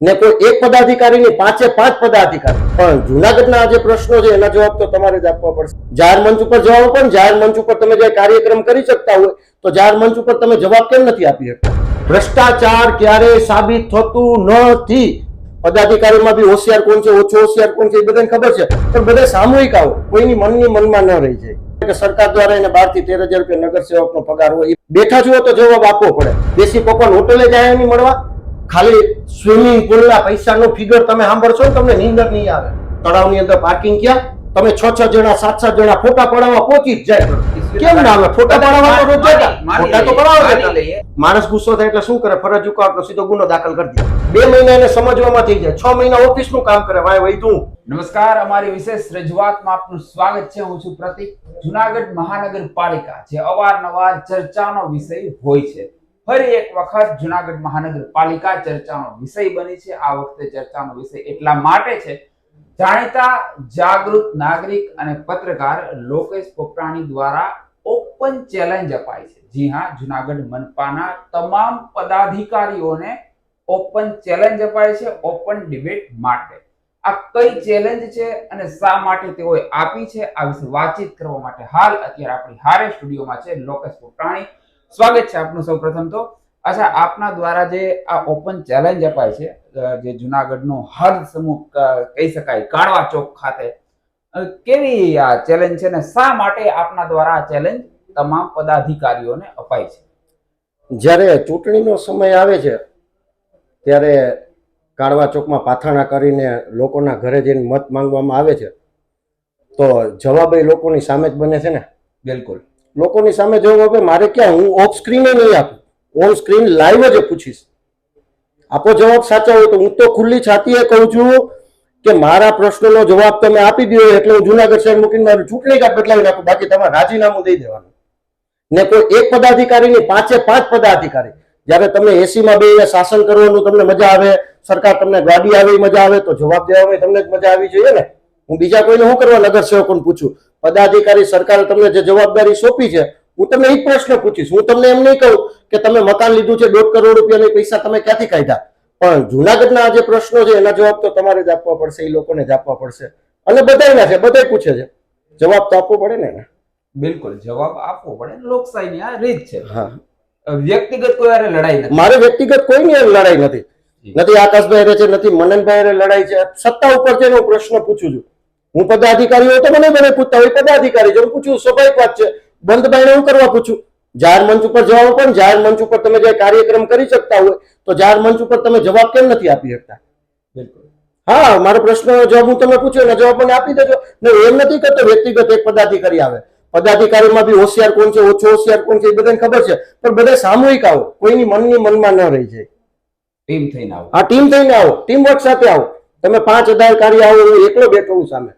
ને કોઈ એક પદાધિકારીની પાંચે પાંચ પદાધિકારી. પણ જુનાગઢના જે પ્રશ્નો છે એના જવાબ તો તમારે જ આપવા પડશે. જાહેર મંચ ઉપર જવાબ પણ જાહેર મંચ ઉપર તમે જે કાર્યક્રમ કરી શકતા હોય તો જાહેર મંચ ઉપર તમે જવાબ કેમ નથી આપી શકતા? ભ્રષ્ટાચાર ક્યારેય સાબિત થતું નથી. પદાધિકારીમાં બી હોશિયાર કોણ છે, ઓછો હોશિયાર કોણ છે એ બધાને ખબર છે, પણ બધા સામૂહિક આવો, કોઈની મનની મનમાં ન રહી જાય કે સરકાર દ્વારા એને 12 થી 13,000 રૂપિયા નગરસેવકનો પગાર હોય. બેઠા છો તો જવાબ આપવો પડે. દેશી પકવાન હોટલે જાય નહીં મળવા, ખાલી સ્વિમિંગ પુલના પૈસાનો ફિગર તમે સાંભળશો તમને નીંદર નહીં આવે. તળાવની અંદર પાર્કિંગ ક્યાં? તમે 6 જણા 7 જણા ફોટા પડાવવા પહોંચી જ જાય. કેમ ના આવે? ફોટા પડાવવા તો રોજ જતા, ફોટા તો પડાવો. માણસ ગુસ્સો થાય એટલે શું કરે? ફરજ ઉકાળો સીધો ગુનો દાખલ કરી દે. 2 મહિના એને સમજવામાં થઈ જાય, 6 મહિના ઓફિસનું કામ કરે. વાય વઈ તું. નમસ્કાર, અમારી વિશેષ રજૂઆતમાં આપનું સ્વાગત છે. હું છું પ્રતિક. જુનાગઢ મહાનગરપાલિકા જે અવારનવાર ચર્ચાનો વિષય હોય છે, ફરી એક વખત જુનાગઢ મહાનગરપાલિકા ચર્ચાનો વિષય બની છે. આ વખતે ચર્ચાનો વિષય એટલા માટે છે, જાણીતા જાગૃત નાગરિક અને પત્રકાર લોકેશ પોપરાણી દ્વારા ઓપન ચેલેન્જ અપાઈ છે. જી હા, જુનાગઢ મનપાના તમામ પદાધિકારીઓને ઓપન ચેલેન્જ અપાય છે ઓપન ડિબેટ માટે. આ કઈ ચેલેન્જ છે અને શા માટે તેઓએ આપી છે, આ વિશે વાતચીત કરવા માટે હાલ અત્યારે આપણી હારે સ્ટુડિયોમાં છે લોકેશ પોપરાણી. સ્વાગત છે આપનું સૌપ્રથમ તો. અચ્છા, આપના દ્વારા જે આ ઓપન ચેલેન્જ અપાય છે, જે જુનાગઢનો હદ સમૂહ કહી શકાય કાળવા ચોક ખાતે, કેવી આ ચેલેન્જ છે ને શા માટે આપના દ્વારા આ ચેલેન્જ તમામ પદાધિકારીઓને અપાય છે? જ્યારે ચૂંટણીનો સમય આવે છે ત્યારે કાળવા ચોકમાં પાથાણા કરીને લોકોના ઘરે જઈને મત માંગવામાં આવે છે, તો જવાબ એ લોકોની સામે જ બને છે ને. બિલકુલ, લોકોની સામે જવાબ આપે. મારે ક્યાં, હું ઓફ સ્ક્રીને નહીં આપું, ઓન સ્ક્રીન લાઈવ જ પૂછીશ. આપો જવાબ સાચા હોય તો હું તો ખુલ્લી છાતીએ કહું છું કે મારા પ્રશ્નનો જવાબ તમે આપી દો એટલે હું જુનાગઢ શહેર મૂકીને મારું ચૂંટણી કાર્ડ બદલાવી નાખું, બાકી તમારે રાજીનામું દઈ દેવાનું. ને કોઈ એક પદાધિકારીની પાંચે પાંચ પદાધિકારી. જયારે તમે એસીમાં બે શાસન કરવાનું તમને મજા આવે, સરકાર તમને ગાડી આવી મજા આવે, તો જવાબ દેવામાં તમને જ મજા આવી જોઈએ ને. હું બીજા કોઈને શું કરવા નગરસેવકોને પૂછું? પદાધિકારી સરકારે તમને જે જવાબદારી સોંપી છે, હું તમને એ પ્રશ્ન પૂછીશ. હું તમને એમ નહીં કહું કે તમે મકાન લીધું છે 1.5 કરોડ રૂપિયાની પૈસા તમે ક્યાંથી કાઢ્યા. પણ જુનાગઢના જે પ્રશ્નો છે એના જવાબ તો તમારે જ આપવા પડશે, એ લોકોને જ આપવા પડશે. અને બધાના છે, બધા પૂછે છે, જવાબ તો આપવો પડે ને. બિલકુલ, જવાબ આપવો પડે. લોકશાહીની આ રીત છે. હા, વ્યક્તિગત કોઈ હારે લડાઈ નથી. મારે વ્યક્તિગત કોઈની લડાઈ નથી. નથી આકાશભાઈ રે છે, નથી મનનભાઈ રે લડાઈ છે. સત્તા ઉપર છે હું પ્રશ્ન પૂછું છું. હું પદાધિકારી હોય તો મને પૂછતા હોય, પદાધિકારી છે હું પૂછું, સ્વાભાવિક વાત છે. બંધ બાઈને હું કરવા પૂછું? જાહેર મંચ ઉપર જવાબ પણ જાહેર મંચ ઉપર તમે જે કાર્યક્રમ કરી શકતા હોય તો જાહેર મંચ ઉપર તમે જવાબ કેમ નથી આપી શકતા? બિલકુલ. હા, મારો પ્રશ્નનો જવાબ હું તમને પૂછ્યો એનો જવાબ મને આપી દેજો. ને એમ નથી કરતો વ્યક્તિગત એક પદાધિકારી આવે. પદાધિકારીમાં બી હોશિયાર કોણ છે, ઓછો હોશિયાર કોણ છે એ બધાને ખબર છે, પણ બધા સામૂહિક આવો, કોઈની મનની મનમાં ન રહી જાય. ટીમ થઈને આવો. હા, ટીમ થઈને આવો, ટીમ વર્ક સાથે આવો. તમે 5 અધિકારી આવો, હું એકલો બેઠો હું સામે.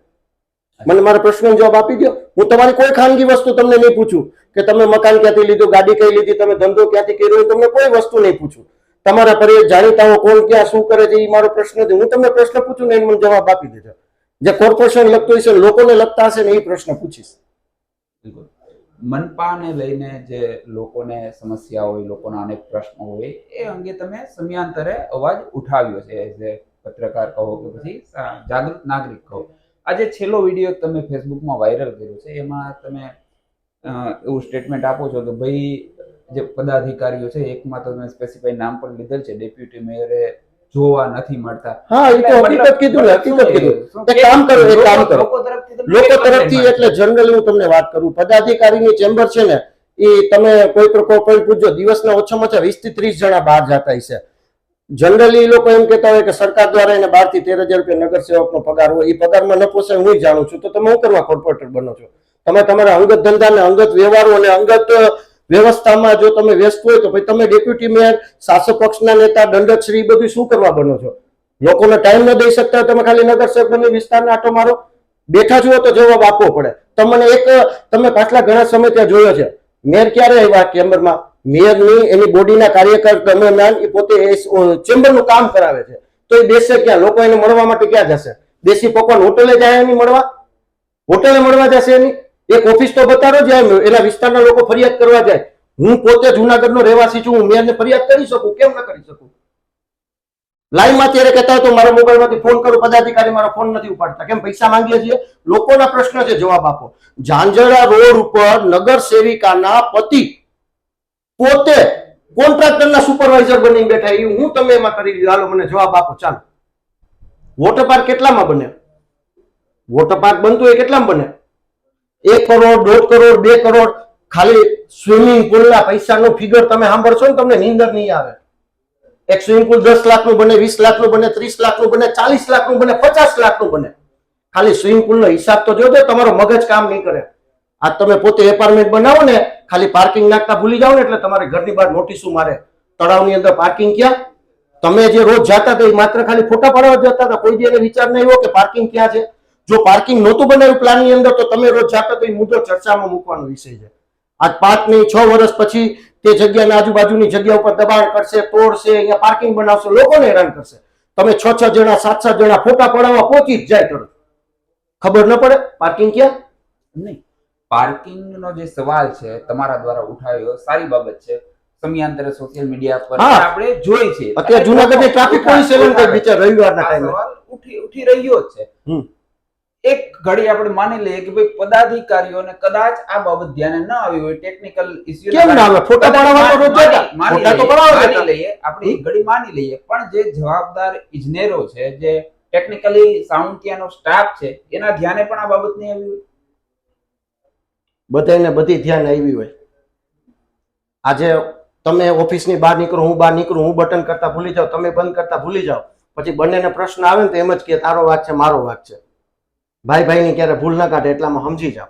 મને મારા પ્રશ્નનો જવાબ આપી દો. હું તમારી કોઈ ખાનગી વસ્તુ તમને નહીં પૂછું કે તમે મકાન ક્યાંથી લીધું, ગાડી કઈ લીધી, તમે ધંધો ક્યાંથી કર્યો, તમને કોઈ વસ્તુ નહીં પૂછું. તમારા પરિવાર જાણીતાઓ કોણ ક્યાં શું કરે છે એ મારો પ્રશ્ન નથી. હું તમને પ્રશ્ન પૂછું ને એને મને જવાબ આપી દેજો. જે કોર્પોરેશન લગતો હશે, લોકોને લગતા હશે ને એ પ્રશ્ન પૂછીશ. મનપાને લઈને જે લોકોને સમસ્યા હોય, લોકોના અનેક પ્રશ્નો હોય, એ અંગે તમે સમયાંતરે અવાજ ઉઠાવ્યો છે, જે પત્રકાર કહો કે પછી જાગૃત નાગરિક કહો. આજે છેલ્લો વિડીયો તમે ફેસબુકમાં વાયરલ કર્યો છે, એમાં તમે એવું સ્ટેટમેન્ટ આપો છો કે ભાઈ જે પદાધિકારીઓ છે, એકમાં તો તમે સ્પેસિફાઈ નામ પણ લીધેલ છે, ડેપ્યુટી મેયરે જોવા નથી મળતા. હા, એ તો હકીકત કીધું ને, હકીકત કીધું. એક કામ કરો, એક કામ કરો, લોકો તરફથી એટલે જનરલી હું તમને વાત કરું, પદાધિકારીની ચેમ્બર છે ને એ તમે કોઈ પૂછજો, દિવસના ઓછામાં ઓછા 20 થી 30 જણા બહાર જતા હશે. જનરલી એ લોકો એમ કહેતા હોય કે સરકાર દ્વારા એને 12 થી 13,000 રૂપિયા નગરસેવકનો પગાર હોય, એ પગારમાં ન પોસાય હું જાણું છું. તો તમે શું કરવા કોર્પોરેટર બનો છો? તમે તમારા અંગત ધંધાને, અંગત વ્યવહારો અને અંગત વ્યવસ્થામાં જો તમે વ્યસ્ત હોય તો પછી તમે ડેપ્યુટી મેયર, શાસક પક્ષના નેતા, દંડકશ્રી બધું શું કરવા બનો છો? લોકોને ટાઈમ ન દઈ શકતા તમે ખાલી નગરસેવક બની વિસ્તારના આટો મારો. બેઠા છો તો જવાબ આપવો પડે. તમને તમે પાછલા ઘણા સમય ત્યાં જોયો છે, મેયર ક્યારે આવ્યા ચેમ્બરમાં? મેયરની એની બોડીના કાર્યકર દરમિયાન એ પોતે ચેમ્બરનું કામ કરાવે છે, તો એ બેસે ક્યાં? લોકો એને મળવા માટે ક્યાં જશે? દેશી પકવાન હોટલે જાય એની મળવા? હોટલે મળવા જશે એની? એક ઓફિસ તો બતાવો જાય, એના વિસ્તારના લોકો ફરિયાદ કરવા જાય. હું પોતે જુનાગઢનો રહેવાસી છું, હું મેયરને ફરિયાદ કરી શકું, કેમ ન કરી શકું? લાઈવમાં અત્યારે કહેતા હોય તો મારા મોબાઈલમાંથી ફોન કરું, પદાધિકારી મારો ફોન નથી ઉપાડતા. કેમ? પૈસા માંગીએ છીએ. લોકોના પ્રશ્ન છે, જવાબ આપો. ઝાંઝરા રોડ ઉપર નગર સેવિકાના પતિ પોતે કોન્ટ્રાક્ટરના સુપરવાઇઝર બની બેઠા. એ હું તમે એમાં કરી લીધું. હાલો મને જવાબ આપો. ચાલો, વોટર પાર્ક કેટલામાં બને? વોટર પાર્ક બનતું હોય કેટલામાં બને? 1 કરોડ, 1.5 કરોડ, 2 કરોડ. ખાલી સ્વિમિંગ પુલના પૈસાનો ફિગર તમે સાંભળશો ને તમને નીંદર નહીં આવે. એક સ્વિમિંગ પુલ 10 લાખનું બને, 20 લાખનું બને, 30 લાખનું બને, 40 લાખનું બને, 50 લાખનું બને. ખાલી સ્વિમિંગ પુલનો હિસાબ તો જોજો, તમારો મગજ કામ નહીં કરે. આ તમે પોતે એપાર્ટમેન્ટ બનાવો ને, ખાલી પાર્કિંગ નાખતા ભૂલી જાઓ ને એટલે તમારે ઘરની બહાર નોટિસો મારે. તળાવની અંદર પાર્કિંગ ક્યાં? તમે જે રોજ જતા હતા એ માત્ર ખાલી ફોટા પાડવા જતા હતા. કોઈ દી એને વિચાર નહીં આવ્યો કે પાર્કિંગ ક્યાં છે. જો પાર્કિંગ નહોતું બનાવ્યું પ્લાનની અંદર તો તમે રોજ જતા તો એ મુદ્દો ચર્ચામાં મૂકવાનો વિષય છે. આજ 5 નહીં 6 વર્ષ પછી તે જગ્યાની આજુબાજુની જગ્યા ઉપર દબાણ કરશે, તોડશે, અહીંયા પાર્કિંગ બનાવશે, લોકોને હેરાન કરશે. તમે 6 જણા 7 જણા ફોટા પડાવવા પહોંચી જ જાય તરત. ખબર ન પડે પાર્કિંગ ક્યાં? નહીં, પાર્કિંગ નો જે સવાલ છે તમારા દ્વારા ઉઠાવ્યો સારી બાબત છે. સમયાંતરે સોશિયલ મીડિયા પર આપણે જોઈ છે. અત્યારે જૂનાગઢની ટ્રાફિક પોલીસ એવન કઈ બિચાર રવિવારના ટાઈમે સવાલ ઉઠી રહ્યો જ છે. એક ઘડી આપણે માની લઈએ કે ભાઈ પદાધિકારીઓને કદાચ આ બાબત ધ્યાને ન આવી હોય, ટેકનિકલ ઇશ્યુ કેમ ના આવે? ફોટા પડાવવાનો રોજ જતા. ફોટા તો પડાવો માની લઈએ, આપણે એક ઘડી માની લઈએ, પણ જે જવાબદાર ઇજનેરો છે, જે ટેકનિકલી સાઉન્ટિયાનો સ્ટાફ છે, એના ધ્યાને પણ આ બાબત નહીં આવી હોય. બધાને બધી ધ્યાન આવી હોય. આજે તમે ઓફિસની બહાર નીકળો, હું બહાર નીકળું, હું બટન કરતા ભૂલી જાઉં, તમે બંધ કરતા ભૂલી જાઓ, પછી બંનેને પ્રશ્ન આવે ને તો એમ જ કે તારો વાંક છે, મારો વાંક છે. ભાઈ ભાઈની ક્યારે ભૂલ ના કાઢે એટલામાં સમજી જાઓ.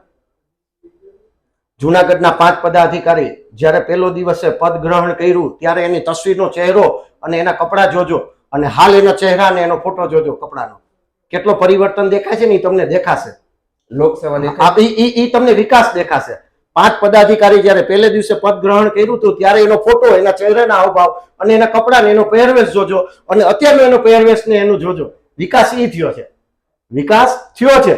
જુનાગઢના 5 પદાધિકારી જ્યારે પહેલો દિવસે પદ ગ્રહણ કર્યું ત્યારે એની તસવીરનો ચહેરો અને એના કપડા જોજો, અને હાલ એના ચહેરા અને એનો ફોટો જોજો કપડાનો, કેટલો પરિવર્તન દેખાય છે ને એ તમને દેખાશે. લોકસેવા દેખાય, ઈ તમને વિકાસ દેખાશે. 5 પદાધિકારી જ્યારે પહેલે દિવસે પદ ગ્રહણ કર્યું હતું ત્યારે એનો ફોટો, એના ચહેરાના હાવભાવ અને એના કપડા ને એનો પહેરવેશ જોજો, અને અત્યારનો એનો પહેરવેશ ને એનું જોજો. વિકાસ ઈ થયો છે. વિકાસ થયો છે,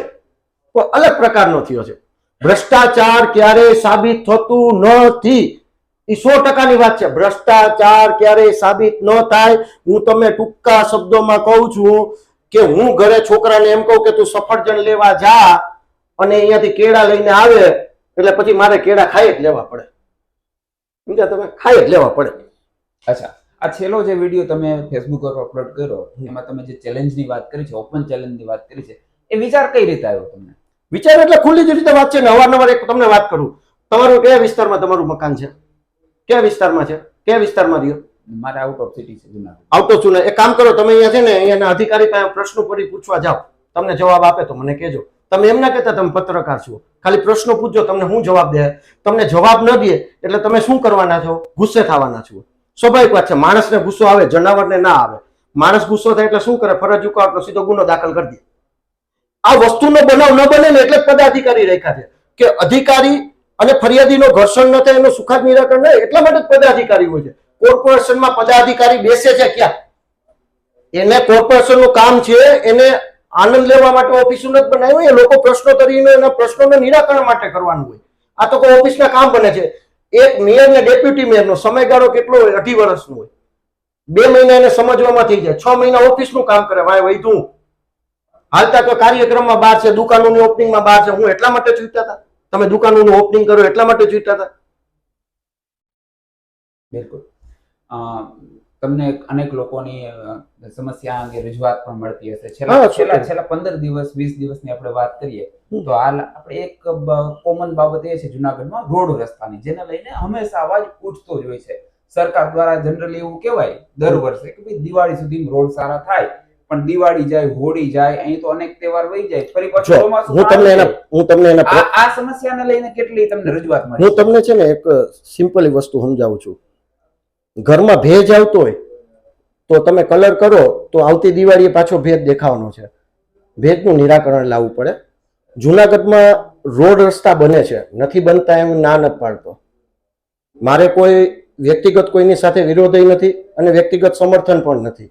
પણ અલગ પ્રકારનો થયો છે. ભ્રષ્ટાચાર ક્યારેય સાબિત થતું નથી. એ 100%ની વાત છે. ભ્રષ્ટાચાર ક્યારેય સાબિત ન થાય. હું તમને ટૂંકા શબ્દોમાં કહું છું કે હું ઘરે છોકરાને એમ કહું કે તું સફરજન લેવા જા અને અહીંયાથી કેળા લઈને આવે એટલે પછી મારે કેળા ખાઈ જ લેવા પડે. સમજ્યા તમે? ખાઈ જ લેવા પડે. અચ્છા, આ છેલ્લો જે વિડીયો તમે ફેસબુક પર અપલોડ કર્યો એમાં તમે જે ચેલેન્જની વાત કરી છે, ઓપન ચેલેન્જની વાત કરી છે, એ વિચાર કઈ રીતે આવ્યો તમને? વિચાર એટલે ખુલ્લી જ રીતે વાત છે ને. અવારનવાર એક તમને વાત કરું, તમારું કયા વિસ્તારમાં તમારું મકાન છે? કયા વિસ્તારમાં છે? કયા વિસ્તારમાં રહ્યો? મારે આઉટ ઓફ સિટી છે, જુનાગઢ. Out of city. એક કામ કરો, તમે અહીંયા છે ને અહીંયાના અધિકારી પાસે પ્રશ્નો પડી પૂછવા જાઓ, તમને જવાબ આપે તો મને કહેજો. તમે એમ ના કહેતા તમે પત્રકાર છો, ખાલી પ્રશ્નો પૂછજો, તમને હું જવાબ દે. તમને જવાબ ન દે એટલે તમે શું કરવાના છો? ગુસ્સે થવાના છો. સ્વાભાવિક વાત છે. માણસને ગુસ્સો આવે, જનાવરને ના આવે. માણસ ગુસ્સો થાય એટલે શું કરે? ફરજ ચૂકવવાનો સીધો ગુનો દાખલ કરી દે. આ વસ્તુનો બનાવ ન બને ને એટલે પદાધિકારી રાખ્યા છે કે અધિકારી અને ફરિયાદીનો ઘર્ષણ ન થાય, એનું સુખાદ નિરાકરણ થાય. એટલા માટે જ પદાધિકારી હોય છે. કોર્પોરેશનમાં પદાધિકારી બેસે છે ક્યાં? એને કોર્પોરેશનનું કામ છે, એને આનંદ લેવા માટે ઓફિસ નથી બનાવી હોય. એ લોકો પ્રશ્નો કરીને એના પ્રશ્નોને નિરાકરણ માટે કરવાનું હોય. આ તો કોઈ ઓફિસના કામ બને છે. એક મેયર ને ડેપ્યુટી મેયરનો સમયગાળો કેટલો હોય? 2.5 વર્ષનો હોય. 2 મહિના એને સમજવામાં થઈ જાય, 6 મહિના ઓફિસનું કામ કરે. વાય વૈધું હાલતા તો કાર્યક્રમમાં બહાર છે, દુકાનોની ઓપનિંગમાં બહાર છે. હું એટલા માટે ચૂંટ્યા હતા. તમે દુકાનોનું ઓપનિંગ કરો એટલા માટે ચૂંટ્યા હતા. બિલકુલ. તમને અનેક લોકોની સમસ્યા અંગે રજૂઆત પણ મળતી હશે. છેલ્લા 15 દિવસ 20 દિવસની આપણે વાત કરીએ તો હાલ આપણે એક કોમન બાબત એ છે જુનાગઢમાં રોડ રસ્તાની, જેને લઈને હંમેશા અવાજ ઉઠતો જ હોય છે. સરકાર દ્વારા જનરલી એવું કહેવાય દર વર્ષે કે ભાઈ દિવાળી સુધી રોડ સારા થાય, પણ દિવાળી જાય, હોળી જાય, અહીં તો અનેક તહેવાર વહી જાય, ફરી પાછું હું તમને આ સમસ્યાને લઈને કેટલી તમને રજૂઆત મળી? હું તમને છે ને એક સિમ્પલી વસ્તુ સમજાવું છું. ઘરમાં ભેજ આવતો હોય તો તમે કલર કરો તો આવતી દિવાળીએ પાછો ભેજ દેખાવાનો છે. ભેજનું નિરાકરણ લાવવું પડે. જુનાગઢમાં રોડ રસ્તા બને છે, નથી બનતા એમ ના નથી પાડતો. મારે કોઈ વ્યક્તિગત કોઈની સાથે વિરોધ નથી અને વ્યક્તિગત સમર્થન પણ નથી.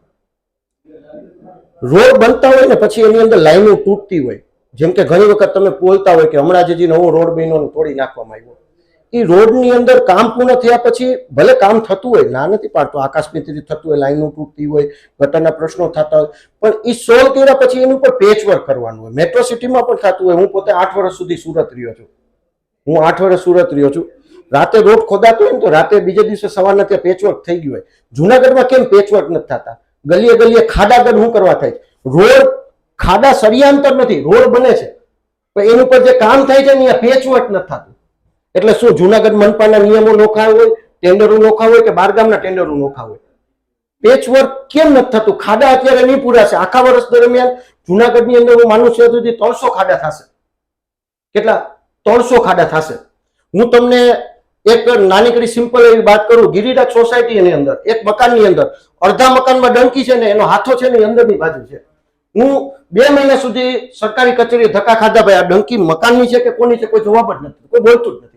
રોડ બનતા હોય ને પછી એની અંદર લાઈનો તૂટતી હોય. જેમ કે ઘણી વખત તમે બોલતા હોય કે હમણાં જે નવો રોડ બન્યો તોડી નાખવામાં આવ્યો. એ રોડની અંદર કામ પૂર્ણ થયા પછી ભલે કામ થતું હોય, ના નથી પાડતો, આકસ્મિક રીતે થતું હોય, લાઈનો તૂટતી હોય, ગટરના પ્રશ્નો થતા હોય, પણ એ સોલ્વ કર્યા પછી એની ઉપર પેચવર્ક કરવાનું હોય. મેટ્રો સિટીમાં પણ થતું હોય. હું પોતે 8 વર્ષ સુધી સુરત રહ્યો છું. રાતે રોડ ખોદાતો હોય ને તો રાતે બીજે દિવસે સવારના ત્યાં પેચવર્ક થઈ ગયું હોય. જુનાગઢમાં કેમ પેચવર્ક નથી થતા? ગલીએ ગલીએ ખાડાગઢ શું કરવા થાય છે? રોડ ખાડા સળિયાંતર નથી, રોડ બને છે, પણ એની ઉપર જે કામ થાય છે ને અહીંયા પેચવર્ક નથી થતું. એટલે શું જુનાગઢ મનપાના નિયમો નોખા હોય, ટેન્ડરો નોખા હોય કે બારગામના ટેન્ડરો નોખા હોય? પેચવર્ક કેમ નથી થતું? ખાડા અત્યારે નહીં પૂરાશે. આખા વર્ષ દરમિયાન જુનાગઢની અંદર હું માનું છું સુધી 300 ખાડા થશે. કેટલા? 300 ખાડા થશે. હું તમને એક નાનીકડી સિમ્પલ એવી વાત કરું. ગિરિરાજ સોસાયટીની અંદર એક મકાનની અંદર અડધા મકાનમાં ડંકી છે ને એનો હાથો છે ને અંદરની બાજુ છે. હું 2 મહિના સુધી સરકારી કચેરી ધક્કા ખાધા, ભાઈ આ ડંકી મકાનની છે કે કોની છે, કોઈ જવાબ જ નથી, કોઈ બોલતું જ નથી.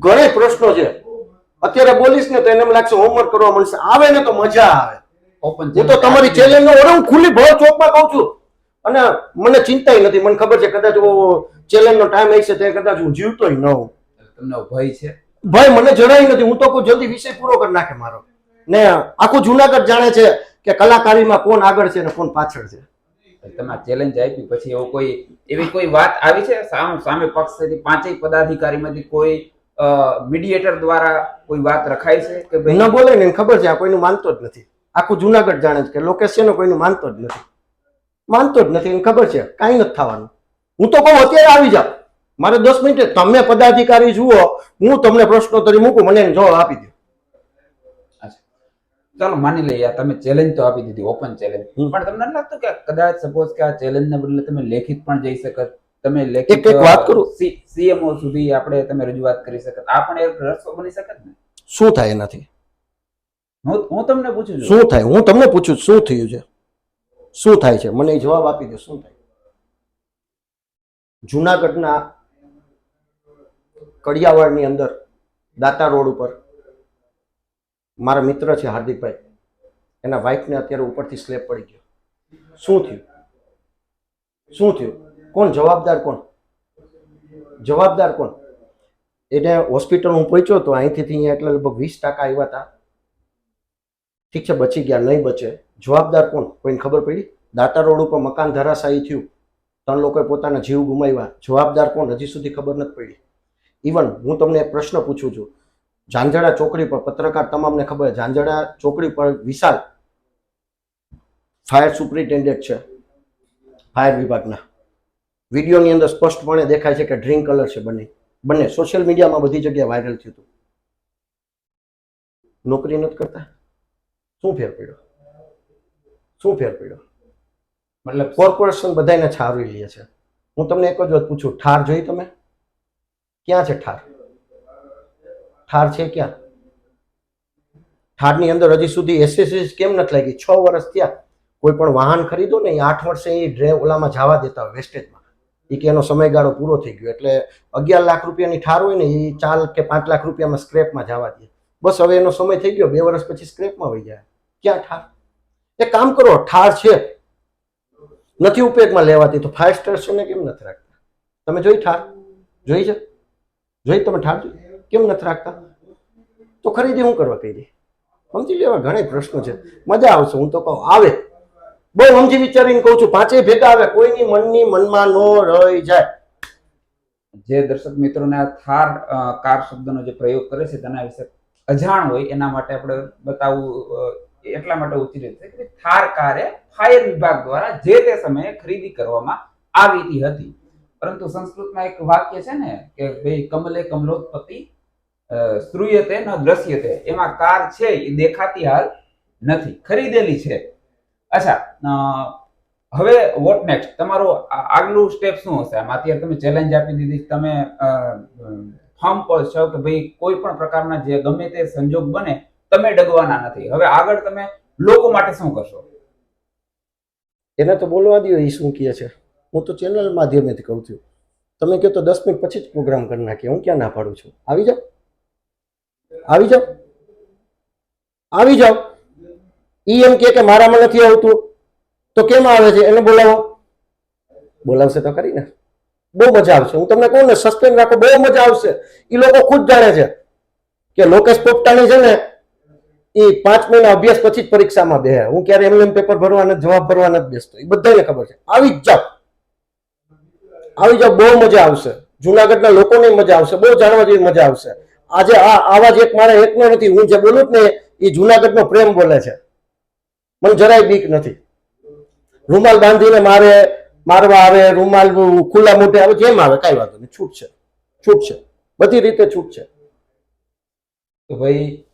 ઘણા પ્રશ્નો છે. અત્યારે બોલીશ ને તો એને એમ લાગશે હોમવર્ક કરવા મળશે. આવે ને તો મજા આવે. હું તો તમારી ચેલેન્જ નો હું ખુલ્લી ભર ચોકમાં કહું છું, અને મને ચિંતા નથી. મને ખબર છે કદાચ ચેલેન્જ નો ટાઈમ આવી છે તે કદાચ હું જીવતો ન હોઉં. તમને ભય છે? ભય મને જરાય નથી. હું તો કોઈ જલ્દી વિષય પૂરો કરી નાખે મારો. ને આખું જુનાગઢ જાણે છે કે કલાકારીમાં કોણ આગળ છે ને કોણ પાછળ છે. તમે ચેલેન્જ આપી પછી એવી કોઈ વાત આવી છે સામે પક્ષથી 5 પદાધિકારીમાંથી કોઈ મીડિયેટર દ્વારા કોઈ વાત રખાય છે કે ભાઈ ન બોલે ને ખબર છે આ કોઈનું માનતો જ નથી. આખું જુનાગઢ જાણે છે કે લોકેશ છે ને કોઈનું માનતો જ નથી. એને ખબર છે કાંઈ નથી થવાનું. હું તો કહું અત્યારે આવી જાવ, મારે 10 મિનિટ. તમે પદાધિકારી જુઓ, હું તમને પ્રશ્નોત્તરી મૂકું, મને એનો જવાબ આપી દો. ચાલો માની લઈએ તમે ચેલેન્જ તો આપી દીધી, ઓપન ચેલેન્જ, પણ તમને નથી લાગતું કે કદાચ સપોઝ કે આ ચેલેન્જ ને બદલે તમે લેખિત પણ જઈ શકત? તમે લેખિત વાત કરું, સીએમઓ સુધી આપણે તમે રજૂઆત કરી શકત. આ પણ એક રસ્તો બની શકત ને? શું થાય એનાથી? હું તમને પૂછું છું શું થાય. હું તમને પૂછું શું થયું છે, શું થાય છે, મને જવાબ આપી દો. શું થાય? જુનાગઢના કડિયાવાડની અંદર દાતા રોડ ઉપર મારા મિત્ર છે હાર્દિકભાઈ, એના વાઇફને અત્યારે ઉપરથી સ્લેબ પડી ગયો. શું થયું? કોણ જવાબદાર? એને હોસ્પિટલ હું પહોંચ્યો તો અહીંથી અહીંયા એટલે લગભગ 20% આવ્યા હતા. ઠીક છે, બચી ગયા, નહીં બચે. જવાબદાર કોણ? કોઈને ખબર પડી? દાતા રોડ ઉપર મકાન ધરાશાયી થયું, 3 લોકોએ પોતાના જીવ ગુમાવ્યા. જવાબદાર કોણ? હજી સુધી ખબર નથી પડી. ઇવન હું તમને એક પ્રશ્ન પૂછું છું, ઝાંઝડા ચોકડી પર પત્રકાર તમામને ખબર, ઝાંઝડા ચોકડી પર વિશાલ ફાયર સુપ્રિન્ટેન્ડન્ટ છે ફાયર વિભાગના. વિડીયોની અંદર સ્પષ્ટપણે દેખાય છે કે ડ્રિંક કલર છે. બંને સોશિયલ મીડિયામાં બધી જગ્યાએ વાયરલ થયું હતું. નોકરી નથી કરતા. શું ફેર પડ્યો? મતલબ કોર્પોરેશન બધાને છાવરી લે છે. હું તમને એક જ વાત પૂછું, ઠાર જોઈ તમે? ક્યાં છે ઠાર? છે ક્યાં? ઠારની અંદર હજી સુધી એસએસએસ કેમ નથી લાગી? 6 વર્ષ થયા. કોઈ પણ વાહન ખરીદો ને 8 વર્ષે એ ડ્રાઈવ ઓલામાં જવા દેતા હોય વેસ્ટેજમાં. એ કે એનો સમયગાળો પૂરો થઈ ગયો એટલે 11 લાખ રૂપિયાની ઠાર હોય ને એ 4 કે 5 લાખ રૂપિયામાં સ્ક્રેપમાં જવા દે. બસ હવે એનો સમય થઈ ગયો, 2 વર્ષ પછી સ્ક્રેપમાં વહી જાય. ક્યાં ઠાર? એક કામ કરો, ઠાર છે નથી ઉપયોગમાં લેવાતી તો 5 સ્ટેશનને કેમ નથી રાખતા? તમે જોઈ ઠાર? જોઈ છે? તમે ઠાર કેમ નથી રાખતા? તો ખરીદી શું કરવા કરી? સમજી લેવા. ઘણા પ્રશ્નો છે, મજા આવશે. હું તો કહું આવે, બહુ સમજી વિચારીને કહું છું. 5 ભેગા આવે, કોઈની મનમાં નો રહી જાય. જે દર્શક મિત્રોને આ થાર કાર શબ્દનો જે પ્રયોગ કરે છે તેના વિશે અજાણ હોય એના માટે આપણે બતાવવું એટલા માટે ઉચિત છે કે થાર કાર એ ફાયર વિભાગ દ્વારા જે તે સમયે ખરીદી કરવામાં આવી હતી. પરંતુ સંસ્કૃતમાં એક વાક્ય છે ને કે ભાઈ કમલે કમલોત્પત્તિ શ્રુયતે ન દ્રશ્યતે. એમાં કાર છે એ દેખાતી હાલ નથી, ખરીદેલી છે. અચ્છા, હવે વોટ નેક્સ્ટ? તમારું આગલું સ્ટેપ શું હશે? આમાં અત્યારે તમે ચેલેન્જ આપી દીધી, તમે ફર્મ પર છો કે ભાઈ કોઈ પણ પ્રકારના જે ગમે તે સંજોગ બને તમે ડગવાના નથી. હવે આગળ તમે લોકો માટે શું કરશો? એને તો બોલવા દો એ શું કહે છે. હું તો ચેનલ માધ્યમેથી કહું છું. તમે કહો તો 10 મિનિટ પછી જ પ્રોગ્રામ કરી નાખીએ. હું ક્યાં ના પાડું છું? આવી જાઓ. ઈ એમ કે મારામાં નથી આવતું તો કેમ આવે છે? એને બોલાવશે તો ખરી ને. બહુ મજા આવશે. હું તમને કહું ને, સસ્પેન્સ રાખો, બહુ મજા આવશે. એ લોકો ખુદ જાણે છે કે લોકેશ પોપટાણી છે ને એ 5 મહિના અભ્યાસ પછી જ પરીક્ષામાં બેહે. હું ક્યારે એમને પેપર ભરવા નથી, જવાબ ભરવા નથી બેસતો. એ બધાને ખબર છે. આવી જ જાવ, બહુ મજા આવશે. જુનાગઢના લોકોને મજા આવશે, બહુ જાણવા જેવી મજા આવશે. આજે આ આવાજ એક મારે એકનો નથી. હું જે બોલું ને એ જુનાગઢનો પ્રેમ બોલે છે. મને જરાય બીક નથી. રૂમાલ બાંધીને મારવા આવે, રૂમાલ ખુલ્લા મોઢે આવે, જેમ આવે કઈ વાંધો નહીં. છૂટ છે, બધી રીતે છૂટ છે. તો ભાઈ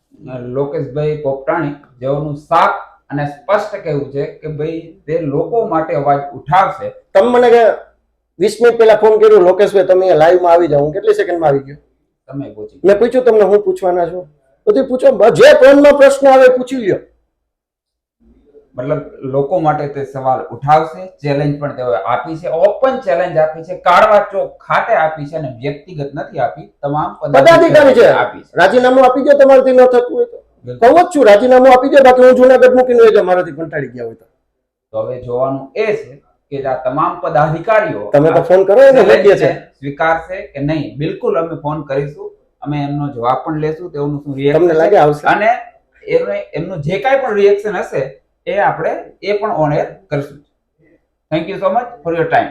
લોકેશભાઈ પોપટાણી જેઓનું સાફ અને સ્પષ્ટ કહેવું છે કે ભાઈ તે લોકો માટે અવાજ ઉઠાવશે. તમે મને કે 20 મિનિટ પહેલા ફોન કર્યો, લોકેશભાઈ તમે લાઈવ માં આવી જાઓ. હું કેટલી સેકન્ડમાં આવી ગયો? તમે પૂછી મેં પૂછ્યું તમને, હું પૂછવાના છો? બધું પૂછો, જે ફોનમાં પ્રશ્ન આવે પૂછી લ્યો. મતલબ લોકો માટે તે સવાલ ઉઠાવશે. ચેલેન્જ પણ તેઓએ આપી છે, ઓપન ચેલેન્જ આપી છે, કાળવા ચોક ખાતે આપી છે અને વ્યક્તિગત નથી આપી, તમામ પદાધિકારી છે. આપી છે. રાજીનામું આપી દો તમારાથી ન થતું હોય તો. કહું જ છું, રાજીનામું આપી દો. બાકી હું જુનાગઢ મૂકીને હોય મારાથી કંટાળી ગયા હોય તો હવે જોવાનું એ છે કે આ તમામ પદાધિકારીઓ તમે તો ફોન કરો એને મૂકીએ છે સ્વીકારશે કે નહીં. બિલકુલ અમે ફોન કરીશું, અમે એમનો જવાબ પણ લેશું, તેઓનું શું રિએક્શન તમને લાગે આવશે, અને એમનું જે કાંઈ પણ રિએક્શન હશે એ આપણે પણ ઓન એર કરીશું. Thank you so much for your time.